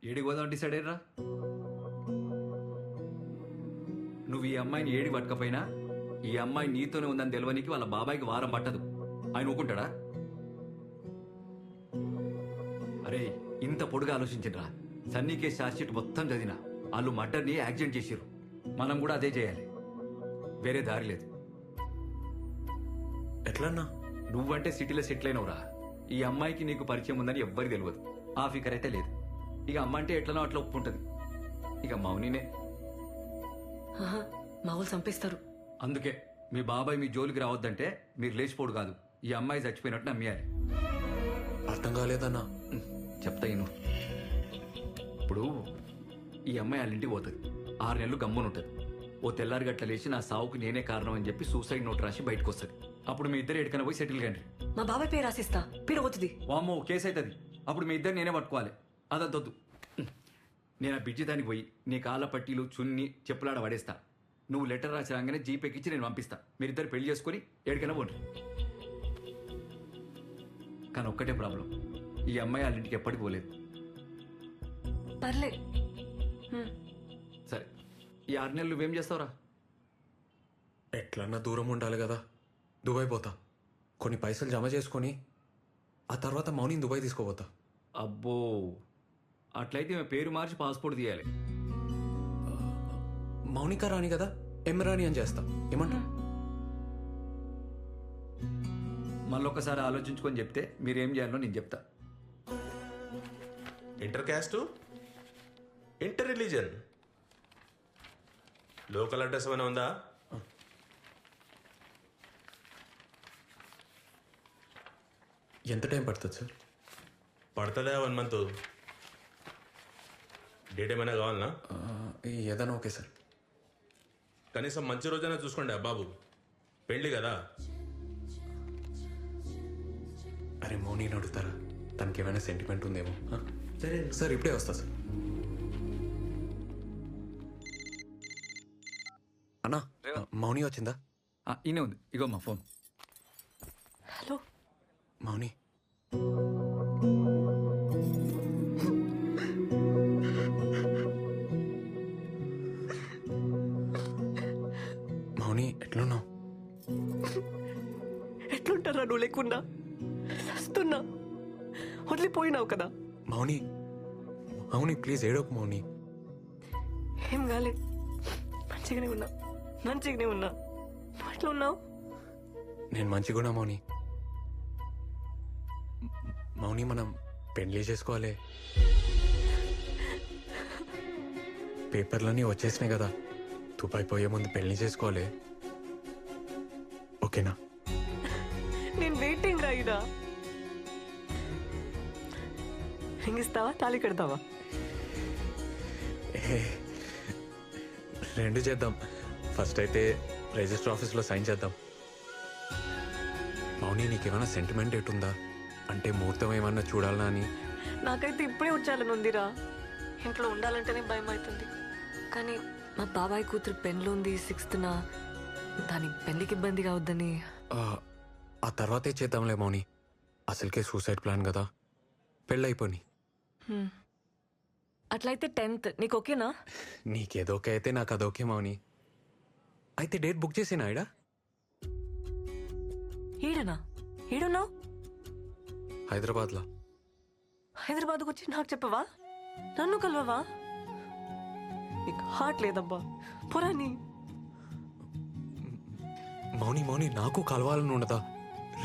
ఏడికి పోదాం డిసైడ్ అయ్యరా? నువ్వు ఈ అమ్మాయిని ఏడి పట్టకపోయినా ఈ అమ్మాయి నీతోనే ఉందని తెలియనికి వాళ్ళ బాబాయికి వారం పట్టదు. ఆయన ఊకుంటాడా? అరే ఇంత పొడుగా ఆలోచించరా. సన్నీ కేసు ఛార్జ్షీట్ మొత్తం చదివినా వాళ్ళు మర్డర్ని యాక్సిడెంట్ చేసిర్రు. మనం కూడా అదే చేయాలి, వేరే దారి లేదు. ఎట్లన్నా? నువ్వంటే సిటీలో సెటిల్ అయినవురా. ఈ అమ్మాయికి నీకు పరిచయం ఉందని ఎవ్వరికి తెలియదు. ఆ ఫికర్ అయితే లేదు. ఇక అమ్మ అంటే ఎట్లనో అట్లా ఒప్పుకుంటది. ఇక మౌనినే. మా వాళ్ళు చంపేస్తారు. అందుకే మీ బాబాయ్ మీ జోలికి రావద్దంటే మీరు లేచిపోడు కాదు, ఈ అమ్మాయి చచ్చిపోయినట్టు నమ్మేయాలి. అర్థం కాలేదన్నా. చెప్తా ఇను. ఇప్పుడు ఈ అమ్మాయి వాళ్ళ ఇంటికి పోతుంది. 6 నెలలు గమ్మునుంటుంది. ఓ తెల్లారి గట్ల లేచి నా సావుకు నేనే కారణం అని చెప్పి సూసైడ్ నోట్ రాసి బయటకు వస్తుంది. అప్పుడు మీ ఇద్దరు ఎక్కడికైనా పోయి సెటిల్ కండి. మా బాబాయ్ పేరు రాసిస్తా, పేరు అవుతుంది. వామ్మో కేసు అవుతుంది. అప్పుడు మీ ఇద్దరు నేనే పట్టుకోవాలి. అదొద్దు. నేను ఆ బిడ్జి దానికి పోయి నీ కాళ్ళ పట్టీలు చున్ని చెప్పులాడ పడేస్తా. నువ్వు లెటర్ రాసి రాగానే జీపేకిచ్చి నేను పంపిస్తా. మీరిద్దరు పెళ్లి చేసుకుని ఎక్కడికైనా పోండి. కానీ ఒక్కటే ప్రాబ్లం, ఈ అమ్మాయి వాళ్ళ ఇంటికి ఎప్పటికి పోలేదు. పర్లే. సరే, ఈ 6 నెలలు నువ్వేం చేస్తావురా? ఎట్లన్నా దూరం ఉండాలి కదా. దుబాయ్ పోతా, కొన్ని పైసలు జమ చేసుకొని ఆ తర్వాత మౌనిని దుబాయ్ తీసుకోపోతా. అబ్బో, అట్లయితే మేము పేరు మార్చి పాస్పోర్ట్ తీయాలి. మౌనిక రాణి కదా, ఎం రాణి అని చేస్తా. ఏమంటా? మళ్ళొక్కసారి ఆలోచించుకొని చెప్తే మీరేం చేయాలో నేను చెప్తా. Inter caste, inter religion, local address ఏమైనా ఉందా? ఎంత టైం పడుతుంది సార్? పడుతుందా 1 month? డేట్ ఏమైనా కావాలనా? ఏదైనా ఓకే సార్. కనీసం మంచి రోజైనా చూసుకోండి బాబు, పెళ్ళి కదా. అరే మౌనిని అడుగుతారా? తనకి ఏమైనా సెంటిమెంట్ ఉందేమో. సరే సార్ ఇప్పుడే వస్తా సార్. అన్నా, మౌని వచ్చిందా? ఈయనే ఉంది, ఇగో మా ఫోన్. హలో మౌని, మౌని ఎట్లున్నావు? ఎట్లుంటారా నువ్వు లేకుండా? వస్తున్నా, వదిలిపోయినావు కదా. మౌని, మౌని ప్లీజ్ ఏడోకు మౌని. ఏం కాలే, మంచిగానే ఉన్నా, మంచిగానే ఉన్నా. నువ్వు ఎట్లా ఉన్నావు? నేను మంచిగున్నా మౌని. మౌని మనం పెళ్లి చేసుకోవాలి. పేపర్లన్నీ వచ్చేసినాయి కదా, దుబాయ్ పోయే ముందు పెళ్లి చేసుకోవాలి. ఓకేనా? నేను వెయిటింగ్ రాయిడా. రింగ్ ఇస్తావా, తాళి కడతావా? రెండు చేద్దాం. ఫస్ట్ అయితే రిజిస్టర్ ఆఫీస్లో సైన్ చేద్దాం. మౌని నీకేమైనా సెంటిమెంట్ ఎటుందా? అంటే ముహూర్తం ఏమన్నా చూడాలనా అని. నాకైతే ఇప్పుడే వచ్చాలని ఉందిరా. ఇంట్లో ఉండాలంటేనే భయం అవుతుంది. కానీ మా బాబాయ్ కూతురు పెళ్ళి ఉంది 6th. దాని పెళ్ళికి ఇబ్బంది కావద్దని. ఆ తర్వాతే చేద్దాంలే మౌని. అసలుకే సూసైడ్ ప్లాన్ కదా, పెళ్ళైపోని. అట్లయితే 10th నీకు ఓకేనా? నీకేదోకే అయితే నాకు అదోకే మౌని. అయితే డేట్ బుక్ చేసేనా ఇడా? ఈడనా? ఈడున్నావు? హైదరాబాద్లో. హైదరాబాద్కు వచ్చి నాకు చెప్పవా? నన్ను కలవవా? నీకు హార్ట్ లేదబ్బా, పొరాని. మౌని మౌని నాకు కలవాలని ఉండదా?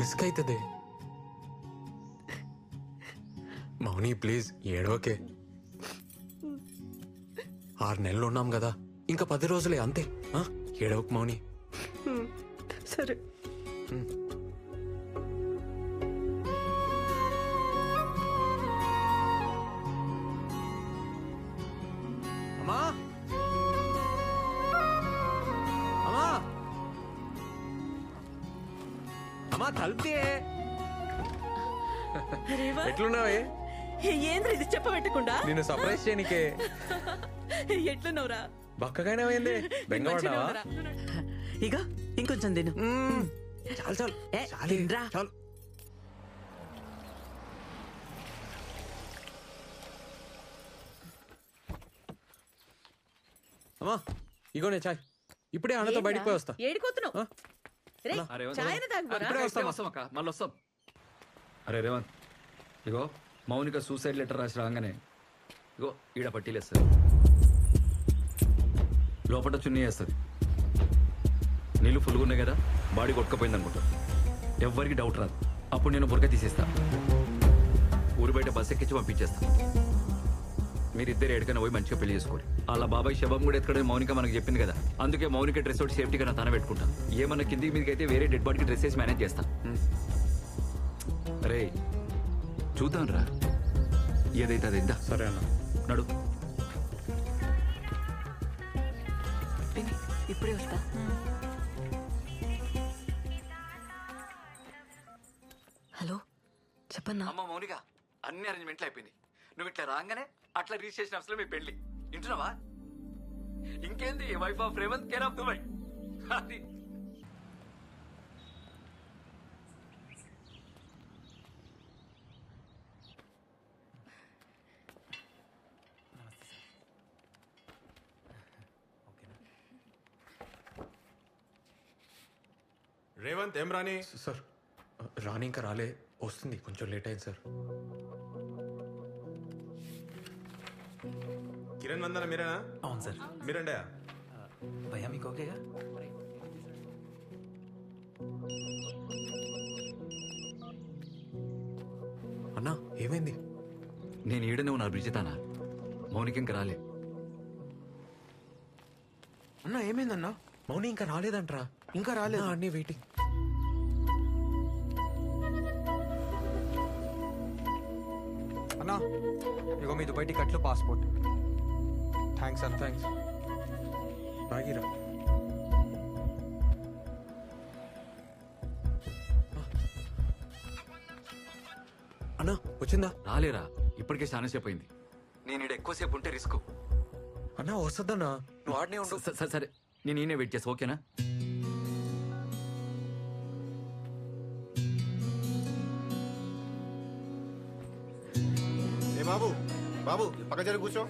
రిస్క్ అవుతుంది మౌని, ప్లీజ్ ఏడోకే. 6 నెలలు ఉన్నాం కదా, ఇంకా 10 రోజులే అంతే. ఏడవకు మౌని. సరే. అమ్మా, అమ్మా, అమ్మా తలుపుతే. ఎట్లున్నావే? ఏంద్ర ఇది చెప్పబెట్టకుండా నిన్ను సర్ప్రైజ్ చేయనికే. ఎట్లున్నావురా? బక్కగానే బెంగపడ్డావా? ఇక ఇంకొంచెం తిను. చాలు చాలు ఏ, చాలు తినరా. చాలు. అమ్మా ఇగోనే చాయ్. ఇప్పుడే అన్నతో బయటికి పోయి వస్తా. ఏడిపోతున్నావు ఆ? రేయ్, అరే, రేవంత్ చాయన తాగుపోరా ఇప్పుడే వస్తాం వస్తాం అక్క మళ్ళీ వస్తాం. అరే రేవంత్, ఇగో మౌనిక సూసైడ్ లెటర్ రాసి రాగానే ఇగో ఈడ పట్టీలేస్తుంది, లోపల చున్నీ వేస్తుంది. నీళ్ళు ఫుల్గా ఉన్నాయి కదా, బాడీ కొట్టుకపోయింది అనుకుంటా. ఎవ్వరికి డౌట్ రాదు. అప్పుడు నేను బురక తీసేస్తా, ఊరి బయట బస్ ఎక్కించి పంపించేస్తా. మీరిద్దరు ఎక్కడికైనా పోయి మంచిగా పెళ్లి చేసుకోవాలి. అలా బాబాయ్ శవం కూడా ఎక్కడ మౌనిక మనకు చెప్పింది కదా, అందుకే మౌనిక డ్రెస్ ఒకటి సేఫ్టీగా నా తన పెట్టుకుంటా. ఏమన్నా కిందికి మీదకి అయితే వేరే డెడ్ బాడీకి డ్రెస్ వేసి మేనేజ్ చేస్తా. అరే చూద్దాం రా, ఏదైతే అది ఇందా. సరే అన్న. నడు. పిన్ని ఇప్పుడే వస్తా. హలో చెప్పన్నా. అమ్మ మౌనిక, అన్ని అరేంజ్మెంట్లు అయిపోయింది. నువ్వు ఇట్లా రాగానే అట్లా రిజిస్ట్రేషన్ అసలు మీ పెళ్లి. వింటున్నావా? ఇంకేంది, wife of Revanth, care of Dubai. అది రేవంత్ ఏం రాని? సార్ రాని ఇంకా రాలే, వస్తుంది, కొంచెం లేట్ అయింది సార్. కిరణ్ వందన మీరేనా? అవును సార్. మీరండే? భయ్యా మీకు ఓకేగా? అన్నా ఏమైంది? నేను ఈడనే ఉన్నా బ్రిజితానా, మౌనిక ఇంకా రాలే. అన్నా ఏమైందన్నా? మౌని ఇంకా రాలేదంట్రా. ఇంకా రాలేదు. అన్నీ వెయిటింగ్. అన్నా ఇగో మీ దుబాయ్ టికెట్లు పాస్పోర్ట్. థ్యాంక్స్ అన్న. థ్యాంక్స్. బాగిరా. అన్నా వచ్చిందా? రాలేరా, ఇప్పటికే చాలా సేపు అయింది. నేను ఈడ ఎక్కువసేపు ఉంటే రిస్క్. అన్నా వస్తుందన్నా, నువ్వు ఆడనే ఉండు. సరే సరే, నేను ఈయనే వెయిట్ చేస్తా, ఓకేనా? ఏ బాబు, బాబు పక్క జరి కూర్చో.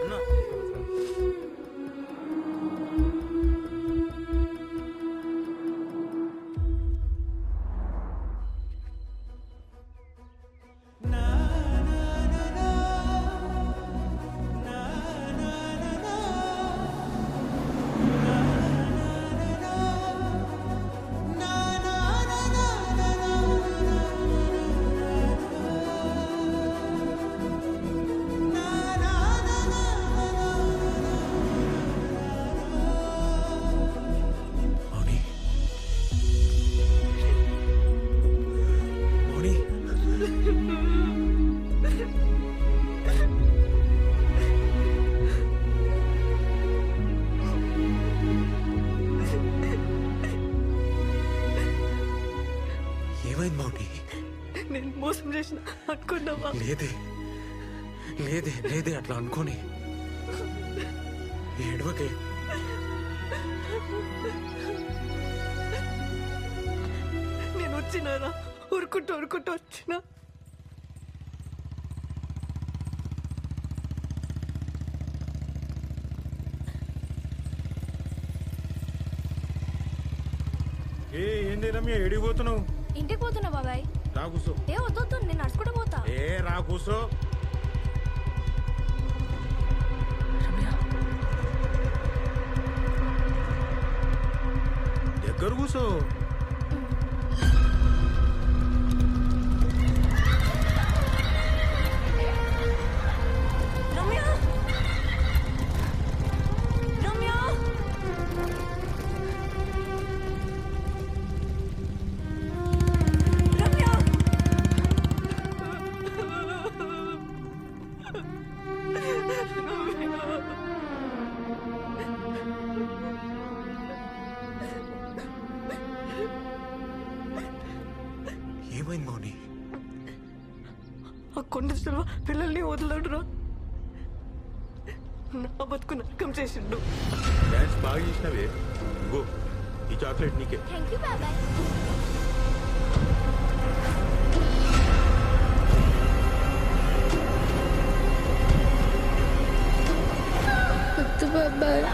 అన్నా మౌని, మౌని, ఏమైంది మౌని? నేను మోసం చేసిన అనుకున్నావా? లేదే లేదే లేదే, అట్లా అనుకోని ఏడవకే. నేను వచ్చినారా, ఊరుకుంటూ ఊరుకుంటూ వచ్చినా. ఏంది రమ్య ఎడిగిపోతున్నావు? ఇంటికి పోతున్నా బాబాయ్. రా కూర్చో. ఏ వద్దు, నేను నడుచుకుంటూ పోతా. ఏ రా కూర్చో. రమ్య, దగ్గర కూర్చో. రమ్య, రమ్య. రమ్య. ఏమైంది మౌని? ఆ కొండ పిల్లల్ని వదలడురా. నా బతుకు నరకం చేసిండు. డాన్స్ బాగా చేసినవే. గో ఈ చాక్లెట్ నీకే. థ్యాంక్ యూ బాబాయ్. వద్దు బాబాయ్.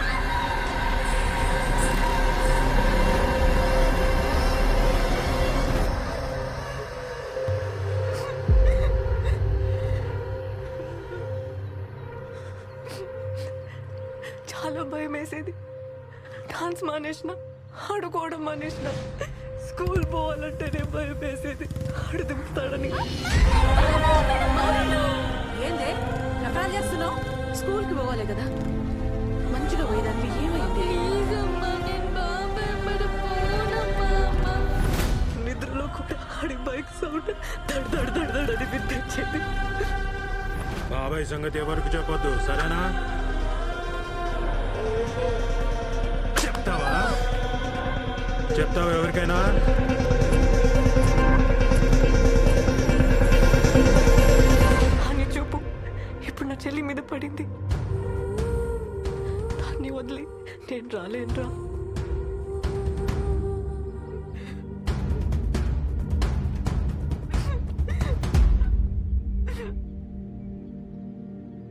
చాలా భయం వేసేది. డాన్స్ మానేసిన, ఆడుకోవడం మానేసిన, స్కూల్ పోవాలంటేనే భయం వేసేది ఆడు దింపుతాడని. ఏందే నకరాలు చేస్తున్నావు? స్కూల్కి పోవాలి కదా, మంచిగా పోయేదానికి ఏమైంది? ప్లీజ్ అమ్మా, నేను బాబాయ్ పడిపోనమ్మా. నిద్రలో కూడా ఆడి బైక్ సౌండ్ దడ్ దడ్ దడ్ దడ్ అని వినిపించేది. బాబాయ్ సంగతి ఎవరికి చెప్పొద్దు, సరేనా? చెప్తావా ఎవరికైనా? అని చూపు ఇప్పుడు నా చెల్లి మీద పడింది. దాన్ని వదిలి నేను రాలేనురా.